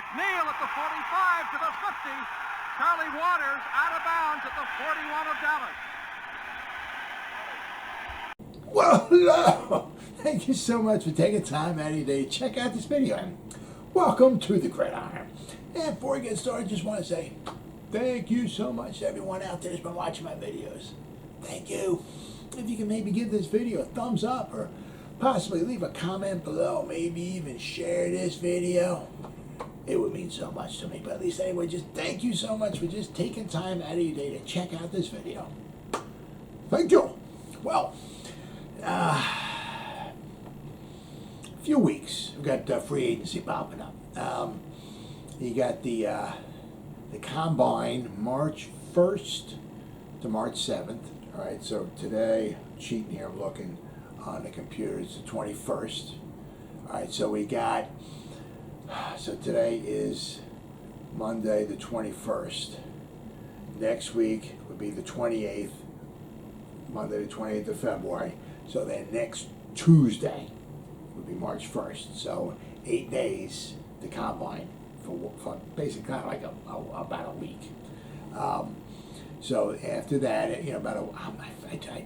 McNeil at the 45 to the 50. Charlie Waters out of bounds at the 41 of Dallas. Well, hello. Thank you so much for taking time out of your day to check out this video. And welcome to the Gridiron. And before we get started, I just want to say thank you so much to everyone out there who's been watching my videos. Thank you. If you can maybe give this video a thumbs up or possibly leave a comment below, maybe even share this video, it would mean so much to me. But at least anyway, just thank you so much for just taking time out of your day to check out this video. Thank you. Well, a few weeks. We've got free agency popping up. You got the combine March 1st to March 7th. All right, so today, cheating here, I'm looking on the computer, it's the 21st. All right, so we got, so today is Monday the 21st. Next week would be the 28th, Monday the 28th of February. So then next Tuesday would be March 1st. So 8 days to combine for basically kind of like about a week. So after that, you know, I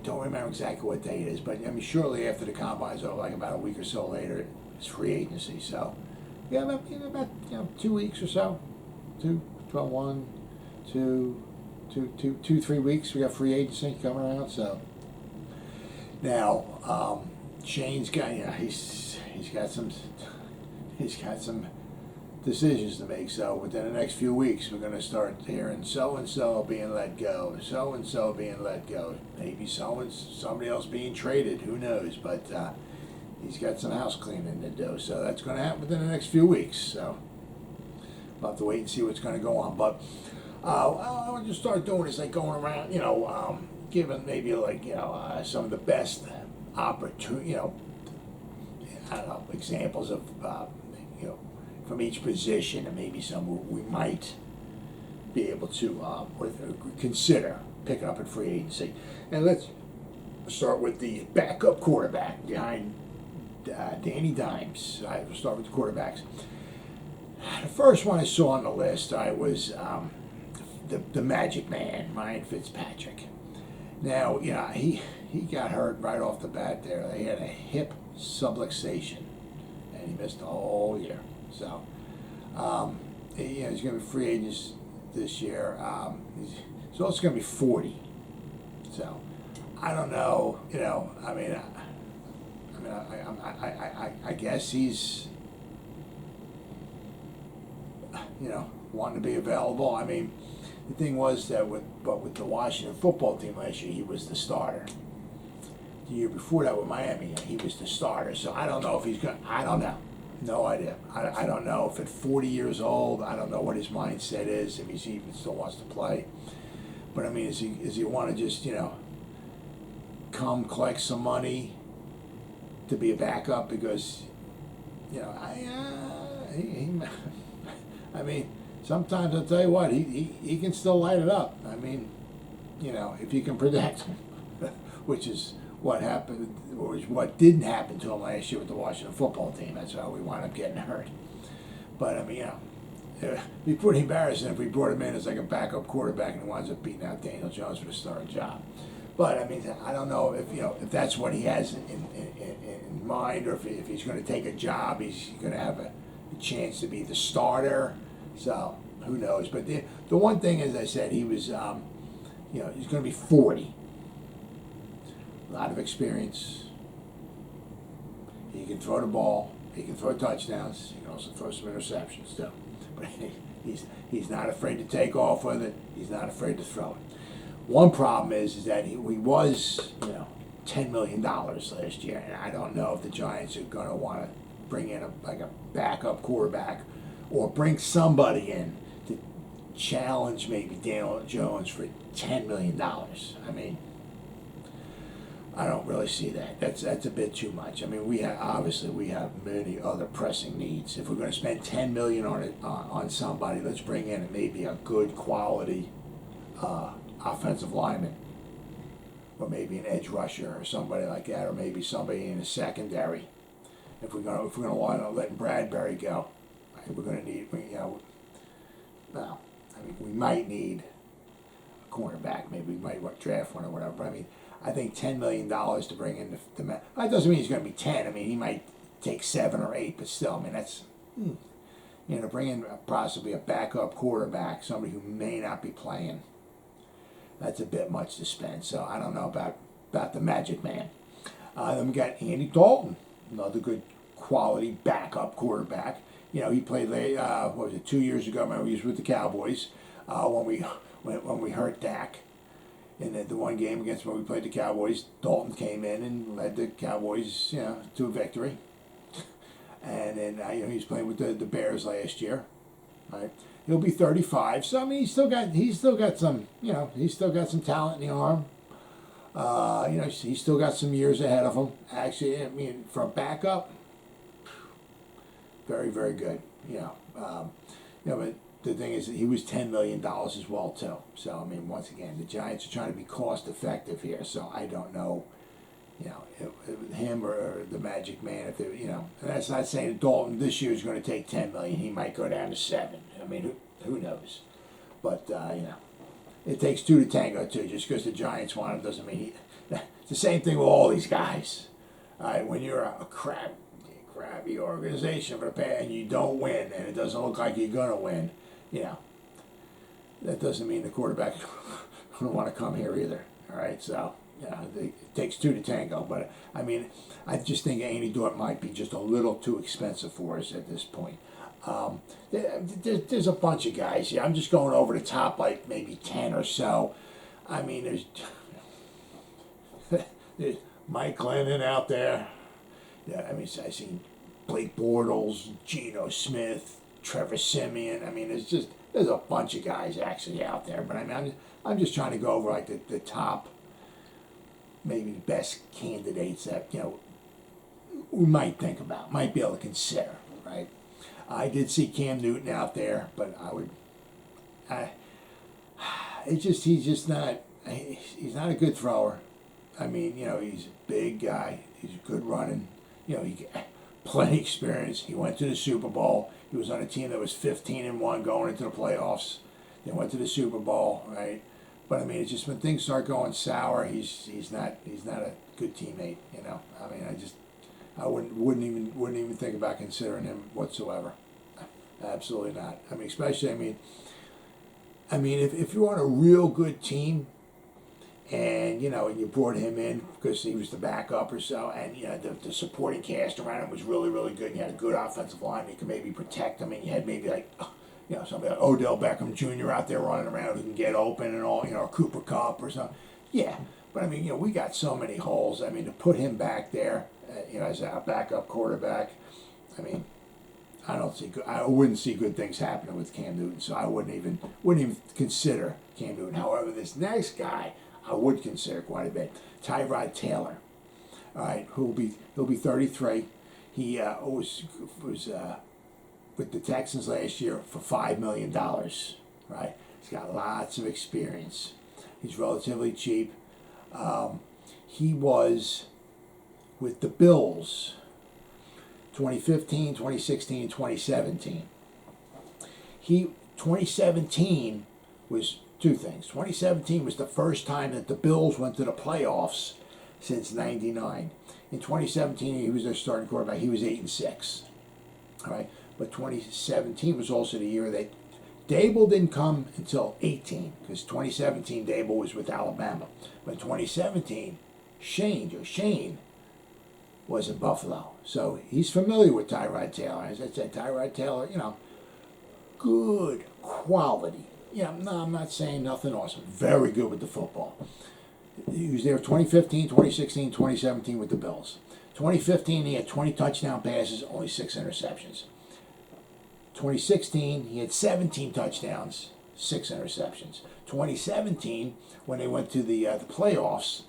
don't remember exactly what day it is, but I mean, shortly after the combine's over, like about a week or so later, it's free agency. So yeah, about 2 weeks or so, 3 weeks. We got free agency coming around. So now Shane's got, he's got some decisions to make. So within the next few weeks, we're going to start hearing so-and-so being let go, so-and-so being let go, maybe somebody else being traded, who knows, but he's got some house cleaning to do. So that's going to happen within the next few weeks. So we'll have to wait and see what's going to go on. But I want to start doing is like going around, giving maybe like, some of the best opportunity, I don't know, examples of, from each position, and maybe some we might be able to consider picking up at free agency. And let's start with the backup quarterback behind Danny Dimes. We'll start with the quarterbacks. The first one I saw on the list was the Magic Man, Ryan Fitzpatrick. Now, he got hurt right off the bat there. They had a hip subluxation, and he missed the whole year. So, he's going to be free agent this year. He's also going to be 40. So, I don't know. I guess he's, wanting to be available. I mean, the thing was that with the Washington football team last year, he was the starter. The year before that with Miami, he was the starter. So I don't know if he's going. I don't know. No idea. I don't know if at 40 years old, I don't know what his mindset is, if he even still wants to play. But I mean, is he want to just, come collect some money to be a backup because, I mean, sometimes I'll tell you what, he can still light it up. I mean, if you can protect him, which is what happened, or what didn't happen to him last year with the Washington football team. That's how we wound up getting hurt. But I mean, it'd be pretty embarrassing if we brought him in as like a backup quarterback and he winds up beating out Daniel Jones for the starting job. But I mean, I don't know if that's what he has in mind, or if he's going to take a job, he's going to have a chance to be the starter. So who knows? But the one thing, as I said, he was, he's going to be 40. A lot of experience. He can throw the ball. He can throw touchdowns. He can also throw some interceptions too. But he's not afraid to take off with it. He's not afraid to throw it. One problem is that he was, $10 million last year, and I don't know if the Giants are going to want to bring in a backup quarterback, or bring somebody in to challenge maybe Daniel Jones for $10 million. I mean, I don't really see that. That's a bit too much. I mean, we have many other pressing needs. If we're going to spend $10 million on somebody, let's bring in maybe a good quality offensive lineman, or maybe an edge rusher or somebody like that, or maybe somebody in the secondary. If we're going to wind up letting Bradbury go, we're going to need, well, I mean, we might need a cornerback. Maybe we might draft one or whatever. But I mean, I think $10 million to bring in the man. That doesn't mean he's going to be 10. I mean, he might take 7 or 8, but still, I mean, that's, to bring in possibly a backup quarterback, somebody who may not be playing, that's a bit much to spend. So I don't know about the Magic Man. Then we got Andy Dalton, another good quality backup quarterback. He played 2 years ago? Remember, he was with the Cowboys when we hurt Dak. In the one game against when we played the Cowboys, Dalton came in and led the Cowboys, to a victory. And then he's playing with the Bears last year, right? He'll be 35, so I mean he's still got some talent in the arm. He's still got some years ahead of him. Actually, I mean, for a backup, very, very good. But the thing is, he was $10 million as well too. So I mean, once again, the Giants are trying to be cost effective here. So I don't know, him or the Magic Man. If they, and that's not saying that Dalton this year is going to take $10 million. He might go down to 7. I mean, who knows? But it takes 2 to tango too. Just because the Giants want him doesn't mean it's the same thing with all these guys. All right, when you're a crappy organization for the past and you don't win, and it doesn't look like you're gonna win, that doesn't mean the quarterback don't want to come here either. All right, so it takes 2 to tango. But I mean, I just think Andy Dalton might be just a little too expensive for us at this point. There's a bunch of guys here. I'm just going over the top, like maybe 10 or so. I mean, there's Mike Glennon out there. Yeah, I mean, I've seen Blake Bortles, Geno Smith, Trevor Siemian. I mean, there's a bunch of guys actually out there. But I mean, I'm just trying to go over like the top, maybe best candidates that we might think about, might be able to consider, right? I did see Cam Newton out there, but he's not a good thrower. I mean, he's a big guy. He's good running. He plenty experience. He went to the Super Bowl. He was on a team that was 15-1 going into the playoffs. They went to the Super Bowl, right? But I mean, it's just when things start going sour, he's not a good teammate. I mean, I wouldn't even think about considering him whatsoever. Absolutely not. I mean, especially if you're on a real good team, and and you brought him in because he was the backup or so, and the supporting cast around him was really, really good. And you had a good offensive line. You could maybe protect him, and you had maybe somebody like Odell Beckham Jr. out there running around who can get open and all. Or Cooper Kupp or something. Yeah, but I mean, we got so many holes. I mean, to put him back there, as a backup quarterback, I mean, I wouldn't see good things happening with Cam Newton. So I wouldn't even consider Cam Newton. However, this next guy I would consider quite a bit. Tyrod Taylor, all right, he'll be 33. He was with the Texans last year for $5 million, right? He's got lots of experience. He's relatively cheap. He was with the Bills 2015, 2016, 2017. 2017 was two things. 2017 was the first time that the Bills went to the playoffs since '99. In 2017, he was their starting quarterback. He was 8-6. All right, but 2017 was also the year that Dable didn't come until 18, because 2017 Dable was with Alabama. But in 2017, Shane was in Buffalo. So he's familiar with Tyrod Taylor. As I said, Tyrod Taylor, good quality. No, I'm not saying nothing awesome. Very good with the football. He was there 2015, 2016, 2017 with the Bills. 2015, he had 20 touchdown passes, only 6 interceptions. 2016, he had 17 touchdowns, 6 interceptions. 2017, when they went to the playoffs,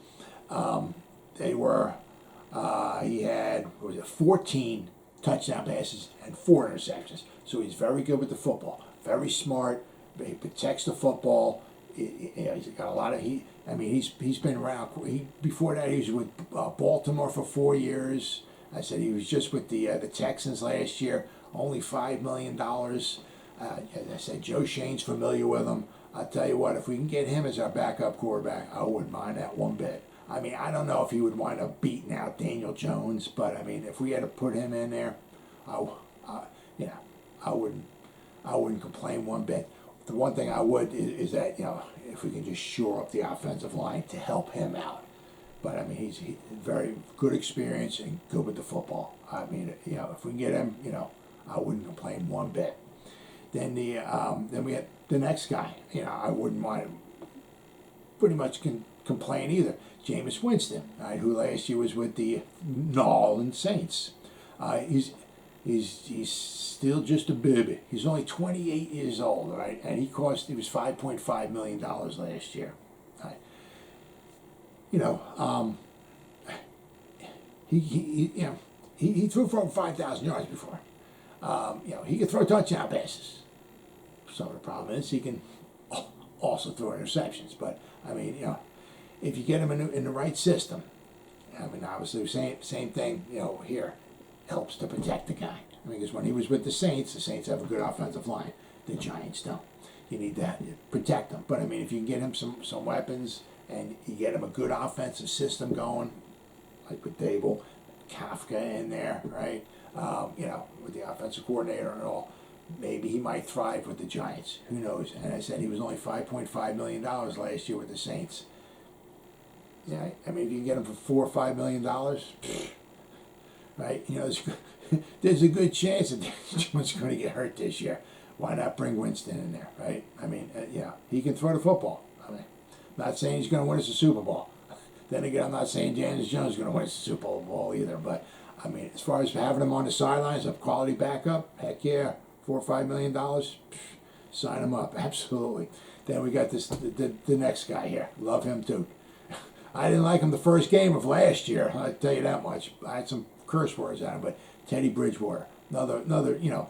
he had 14 touchdown passes and 4 interceptions. So he's very good with the football, very smart. He protects the football. He's got a lot of he's been around. Before that, he was with Baltimore for 4 years. I said he was just with the Texans last year. only $5 million. As I said, Joe Shane's familiar with him. I'll tell you what, if we can get him as our backup quarterback, I wouldn't mind that one bit. I mean, I don't know if he would wind up beating out Daniel Jones, but I mean, if we had to put him in there, you know, I wouldn't complain one bit. The one thing I would is that, you know, if we can just shore up the offensive line to help him out. But I mean, he's very good experience and good with the football. I mean, you know, if we can get him, you know, I wouldn't complain one bit. Then then we had the next guy. You know, I wouldn't want to pretty much complain either. Jameis Winston, right, who last year was with the New Orleans Saints. He's still just a baby. He's only 28 years old, right? And he was $5.5 million last year. Right? You know, he threw for over 5,000 yards before. You know, he can throw touchdown passes. So the problem is he can also throw interceptions. But I mean, you know, if you get him in the right system, I mean, obviously same thing. You know, here helps to protect the guy. I mean, because when he was with the Saints have a good offensive line. The Giants don't. You need to protect them. But I mean, if you can get him some weapons and you get him a good offensive system going, like with Dable, Kafka in there, right? You know, with the offensive coordinator and all, maybe he might thrive with the Giants. Who knows? And I said he was only $5.5 million last year with the Saints. Yeah, I mean, if you can get him for $4 or $5 million, right? You know, there's a good chance that Jones going to get hurt this year. Why not bring Winston in there, right? I mean, yeah, he can throw the football. I mean, I'm not saying he's going to win us a Super Bowl. Then again, I'm not saying Daniel Jones is going to win us a Super Bowl either. But I mean, as far as having him on the sidelines, a quality backup, heck yeah, $4 or $5 million, sign him up, absolutely. Then we got the next guy here. Love him too. I didn't like him the first game of last year. I tell you that much. I had some curse words at him, but Teddy Bridgewater, another, you know,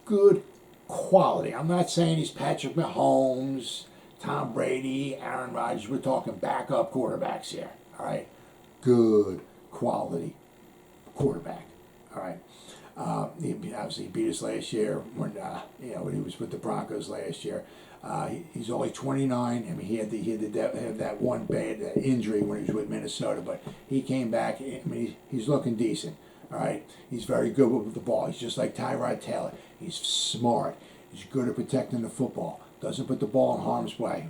good quality. I'm not saying he's Patrick Mahomes, Tom Brady, Aaron Rodgers. We're talking backup quarterbacks here. All right, good quality quarterback. All right. He obviously beat us last year when when he was with the Broncos last year. He's only 29. I mean, he had that one bad injury when he was with Minnesota, but he came back. I mean, he's looking decent. All right, he's very good with the ball. He's just like Tyrod Taylor. He's smart. He's good at protecting the football. Doesn't put the ball in harm's way.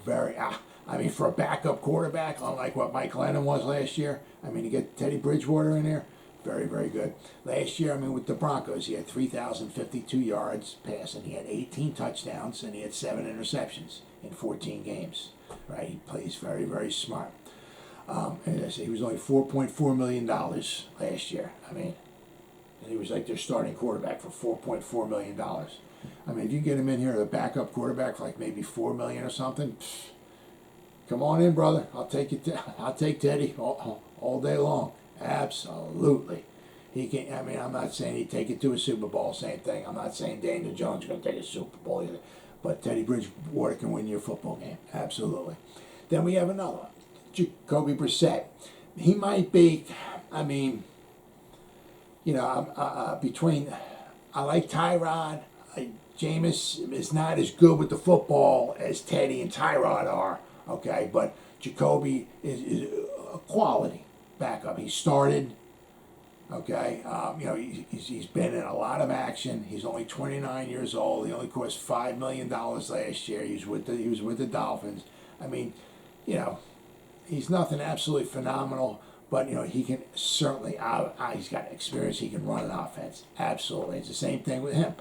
Very. I mean, for a backup quarterback, unlike what Mike Lennon was last year. I mean, you get Teddy Bridgewater in there. Very, very good. Last year, I mean, with the Broncos, he had 3,052 yards passing. He had 18 touchdowns, and he had 7 interceptions in 14 games. Right? He plays very, very smart. And I say he was only $4.4 million last year. I mean, and he was like their starting quarterback for $4.4 million. I mean, if you get him in here as a backup quarterback for like maybe $4 million or something, come on in, brother. I'll take you. I'll take Teddy all day long. Absolutely. He can. I mean, I'm not saying he'd take it to a Super Bowl. Same thing. I'm not saying Daniel Jones is going to take a Super Bowl either. But Teddy Bridgewater can win your football game. Absolutely. Then we have another one. Jacoby Brissett. He might be. I mean, you know, between. I like Tyrod. Jameis is not as good with the football as Teddy and Tyrod are. Okay, but Jacoby is a quality backup. He started, okay. You know, he's been in a lot of action. He's only 29 years old. He only cost $5 million last year. He was with the Dolphins. I mean, you know, he's nothing absolutely phenomenal, but you know, he can certainly. He's got experience. He can run an offense. Absolutely, it's the same thing with him.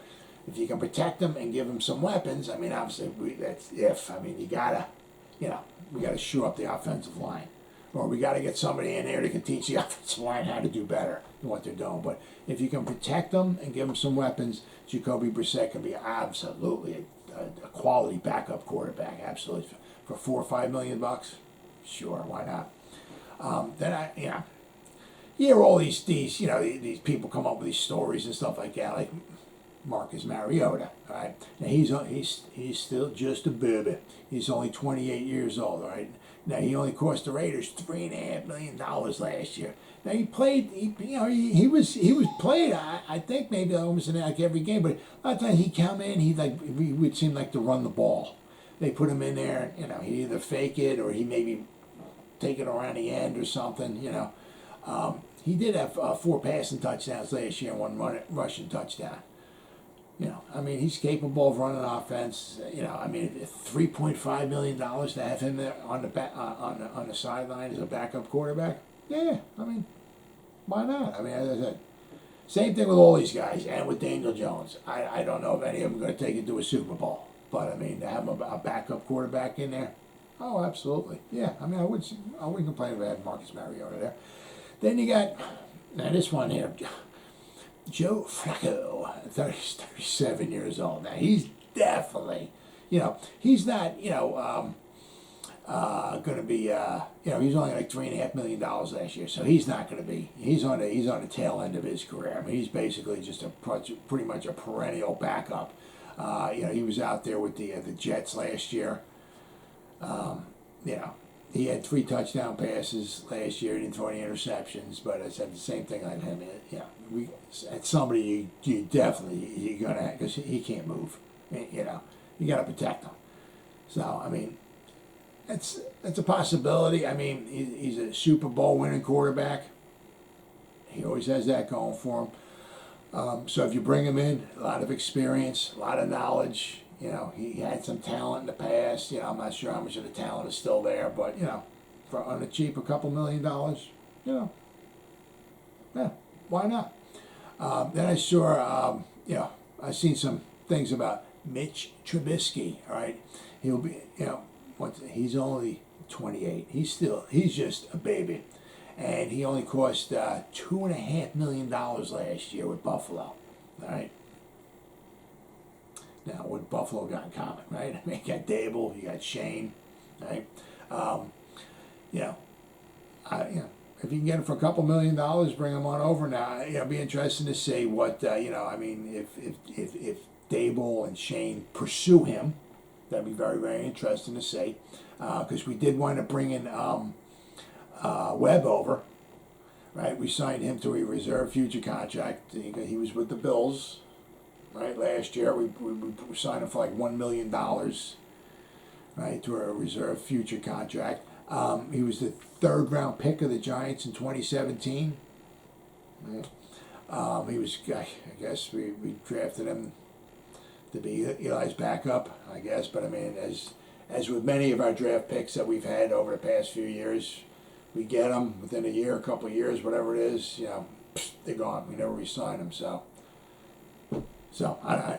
If you can protect him and give him some weapons, I mean, obviously that's if. I mean, you gotta, you know, we gotta shore up the offensive line. Or we got to get somebody in there that can teach the offensive line how to do better than what they're doing. But if you can protect them and give them some weapons, Jacoby Brissett can be absolutely a quality backup quarterback. Absolutely. For $4 or $5 million, sure, why not? Then you hear all these you know, these people come up with these stories and stuff like that. Like, Marcus Mariota. All right, now he's still just a baby. He's only 28 years old. All right, now he only cost the Raiders $3.5 million last year. Now he played. He was played. I think maybe almost in like every game, but a lot of times he come in. He would seem like to run the ball. They put him in there. He either fake it or he maybe take it around the end or something. He did have 4 passing touchdowns last year and 1 rushing touchdown. He's capable of running offense. $3.5 million to have him there on the sideline as a backup quarterback. Yeah, why not? As I said, same thing with all these guys and with Daniel Jones. I don't know if any of them are going to take it to a Super Bowl, but to have a backup quarterback in there, oh, absolutely. Yeah, I wouldn't complain if I had Marcus Mariota there. Then you got this one here. Joe Flacco, 37 years old. Now, he's definitely, he's not, going to be, he's only like $3.5 million last year, so he's not going to be. He's on the tail end of his career. He he's basically just pretty much a perennial backup. He was out there with the Jets last year. He had 3 touchdown passes last year. He didn't throw any interceptions, but I said the same thing on him. At somebody you're gonna, because he can't move. You got to protect him. So that's a possibility. He's a Super Bowl winning quarterback. He always has that going for him. So if you bring him in, a lot of experience, a lot of knowledge. He had some talent in the past. I'm not sure how much of the talent is still there, but for on the cheap, a couple $1 million. Yeah, why not? Then I saw, I've seen some things about Mitch Trubisky. All right, he'll be, he's only 28. He's just a baby, and he only cost $2.5 million last year with Buffalo. All right. Now, what Buffalo got in common, right? You got Dable, you got Shane, right? If you can get him for a couple $1 million, bring him on over now. It'll be interesting to see what, if Dable and Shane pursue him, that'd be very, very interesting to see. Because we did wind up bringing Webb over, right? We signed him to a reserve future contract. He was with the Bills. Right, last year we signed him for like $1 million, right, to a reserve future contract. He was the 3rd round pick of the Giants in 2017. Right. He was, I guess we drafted him to be Eli's backup, I guess. But as with many of our draft picks that we've had over the past few years, we get them within a year, a couple of years, whatever it is. They're gone. We never re-sign them. So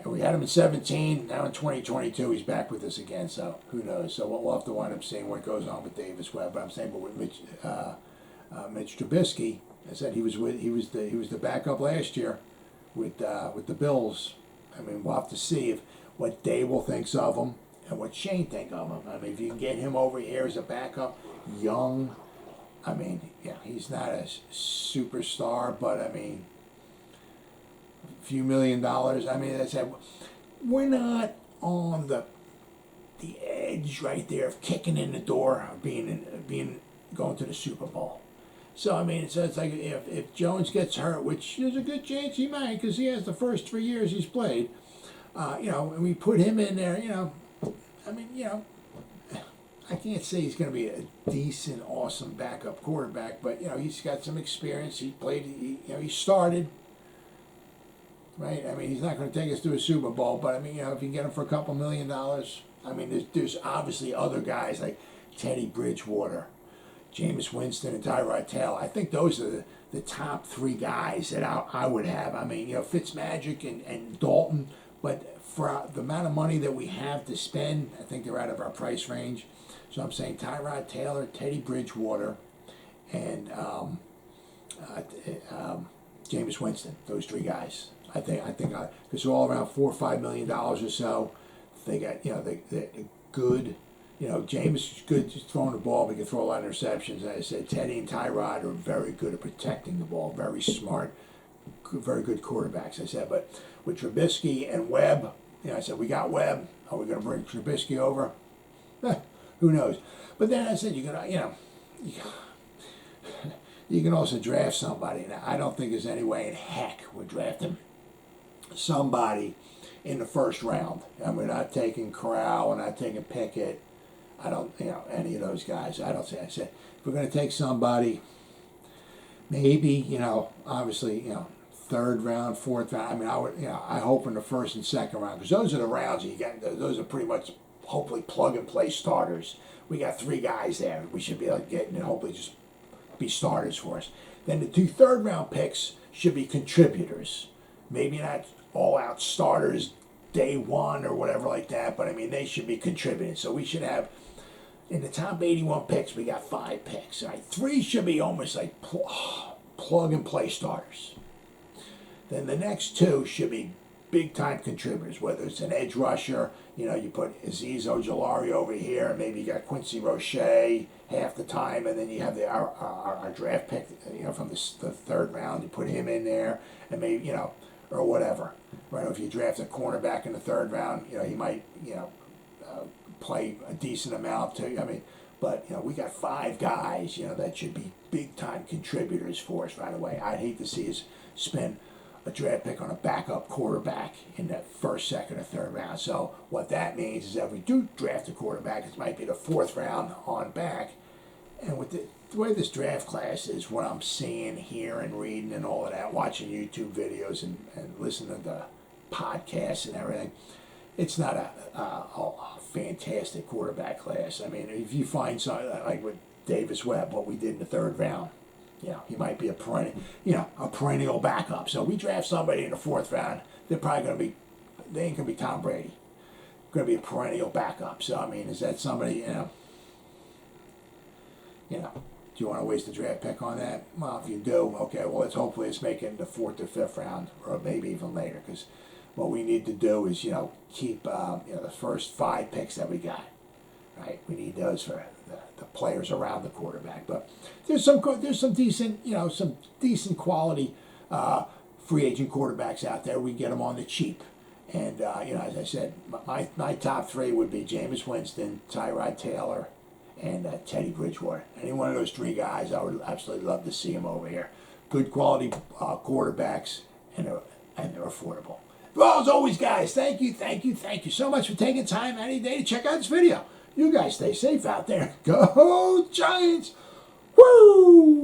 we had him in 17. Now in 2022, he's back with us again. So who knows? So we'll have to wind up seeing what goes on with Davis Webb. But I'm saying, but with Mitch Trubisky, I said he was the backup last year with the Bills. We'll have to see what Dable thinks of him and what Shane think of him. If you can get him over here as a backup, young. He's not a superstar, but few $1 million. I said, we're not on the edge right there of kicking in the door of going to the Super Bowl. So it's like if Jones gets hurt, which there's a good chance he might, because he has the first 3 years he's played. And we put him in there. I can't say he's going to be a decent, awesome backup quarterback, but he's got some experience. He played. He started. Right, he's not going to take us to a Super Bowl, but if you can get him for a couple $1 million, there's obviously other guys like Teddy Bridgewater, Jameis Winston, and Tyrod Taylor. I think those are the top 3 guys that I would have. Fitzmagic and Dalton, but for the amount of money that we have to spend, I think they're out of our price range. So I'm saying Tyrod Taylor, Teddy Bridgewater, and Jameis Winston. Those 3 guys. I think because they're all around $4 or $5 million or so. They got they're good. Jameis is good just throwing the ball. We can throw a lot of interceptions. As I said, Teddy and Tyrod are very good at protecting the ball. Very smart, very good quarterbacks. I said, but with Trubisky and Webb. I said, we got Webb. Are we going to bring Trubisky over? Who knows? But then I said, you're going to, you can also draft somebody. Now, I don't think there's any way in heck we're drafting somebody in the first round. And we're not taking Corral, we're not taking Pickett. I don't, any of those guys. I said, if we're going to take somebody, maybe, obviously, third round, fourth round. I mean, I would, I hope in the first and second round, because those are the rounds you get. Those are pretty much hopefully plug and play starters. We got 3 guys there. We should be able to get and hopefully just be starters for us. Then the 2 third round picks should be contributors. Maybe not all out starters day one or whatever like that, but I mean, they should be contributing. So we should have, in the top 81 picks, we got 5 picks. All right, 3 should be almost like plug and play starters. Then the next 2 should be big time contributors, whether it's an edge rusher, you put Azeez Ojulari over here, and maybe you got Quincy Roche half the time, and then you have our draft pick, from the third round, you put him in there, and maybe, or whatever. Right? If you draft a cornerback in the third round, he might, play a decent amount too. I mean, but we got 5 guys, that should be big time contributors for us right away. I'd hate to see us spend a draft pick on a backup quarterback in the first, second, or third round. So what that means is that if we do draft a quarterback, it might be the 4th round on back. And with the way this draft class is, what I'm seeing, hearing, reading, and all of that, watching YouTube videos and listening to the podcasts and everything, it's not a fantastic quarterback class. I mean, if you find something like with Davis Webb, what we did in the 3rd round, he might be a perennial backup. So we draft somebody in the 4th round, they're probably going to be, they ain't going to be Tom Brady. Going to be a perennial backup. So, I mean, is that somebody, do you want to waste a draft pick on that? Well, if you do, okay, well, hopefully it's making the 4th or 5th round, or maybe even later, because what we need to do is, keep, the first 5 picks that we got, right? We need those for the players around the quarterback. But there's some decent, some decent quality free agent quarterbacks out there. We get them on the cheap. And, as I said, my top 3 would be Jameis Winston, Tyrod Taylor, and Teddy Bridgewater. Any one of those 3 guys, I would absolutely love to see them over here. Good quality quarterbacks, and they're affordable. Well, as always, guys, thank you so much for taking time any day to check out this video. You guys stay safe out there. Go Giants! Woo!